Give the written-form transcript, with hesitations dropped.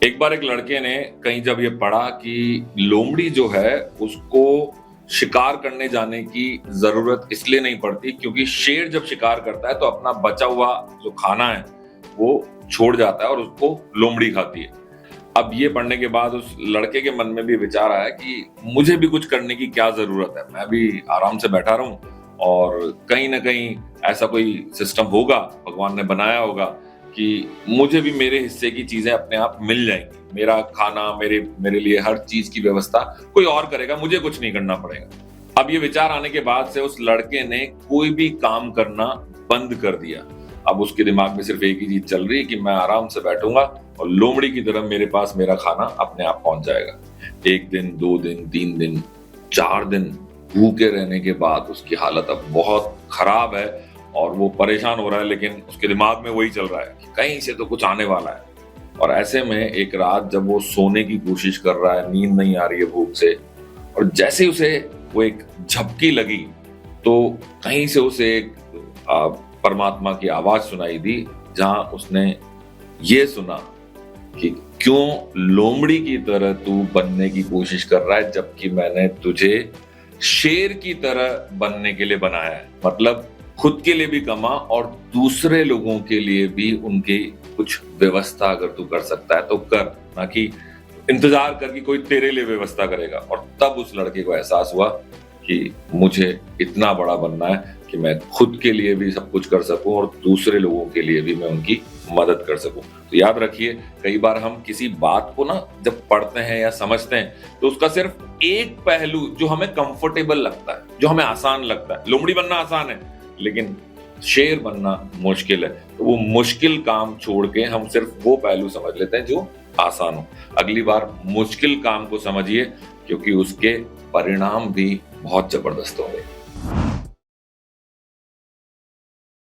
एक बार एक लड़के ने कहीं जब ये पढ़ा कि लोमड़ी जो है उसको शिकार करने जाने की जरूरत इसलिए नहीं पड़ती क्योंकि शेर जब शिकार करता है तो अपना बचा हुआ जो खाना है वो छोड़ जाता है और उसको लोमड़ी खाती है। अब ये पढ़ने के बाद उस लड़के के मन में भी विचार आया कि मुझे भी कुछ करने की क्या जरूरत है, मैं भी आराम से बैठा रहूं और कहीं ना कहीं ऐसा कोई सिस्टम होगा, भगवान ने बनाया होगा कि मुझे भी मेरे हिस्से की चीजें अपने आप मिल जाएंगी। मेरा खाना, मेरे मेरे लिए हर चीज की व्यवस्था कोई और करेगा, मुझे कुछ नहीं करना पड़ेगा। अब ये विचार आने के बाद से उस लड़के ने कोई भी काम करना बंद कर दिया। अब उसके दिमाग में सिर्फ एक ही चीज चल रही है कि मैं आराम से बैठूंगा और लोमड़ी की तरह मेरे पास मेरा खाना अपने आप पहुंच जाएगा। 1 दिन, 2 दिन, 3 दिन, 4 दिन भूखे रहने के बाद उसकी हालत अब बहुत खराब है और वो परेशान हो रहा है, लेकिन उसके दिमाग में वही चल रहा है कि कहीं से तो कुछ आने वाला है। और ऐसे में एक रात जब वो सोने की कोशिश कर रहा है, नींद नहीं आ रही है भूख से, और जैसे उसे वो एक झपकी लगी तो कहीं से उसे एक परमात्मा की आवाज सुनाई दी, जहां उसने ये सुना कि क्यों लोमड़ी की तरह तू बनने की कोशिश कर रहा है जबकि मैंने तुझे शेर की तरह बनने के लिए बनाया है। मतलब खुद के लिए भी कमा और दूसरे लोगों के लिए भी उनकी कुछ व्यवस्था अगर तू कर सकता है तो कर, ना कि इंतजार कर कि कोई तेरे लिए व्यवस्था करेगा। और तब उस लड़के को एहसास हुआ कि मुझे इतना बड़ा बनना है कि मैं खुद के लिए भी सब कुछ कर सकूं और दूसरे लोगों के लिए भी मैं उनकी मदद कर सकूं। तो याद रखिए, कई बार हम किसी बात को ना जब पढ़ते हैं या समझते हैं तो उसका सिर्फ एक पहलू जो हमें कंफर्टेबल लगता है, जो हमें आसान लगता है, लोमड़ी बनना आसान है लेकिन शेर बनना मुश्किल है, तो वो मुश्किल काम छोड़ के हम सिर्फ वो पहलू समझ लेते हैं जो आसान हो। अगली बार मुश्किल काम को समझिए क्योंकि उसके परिणाम भी बहुत जबरदस्त होंगे।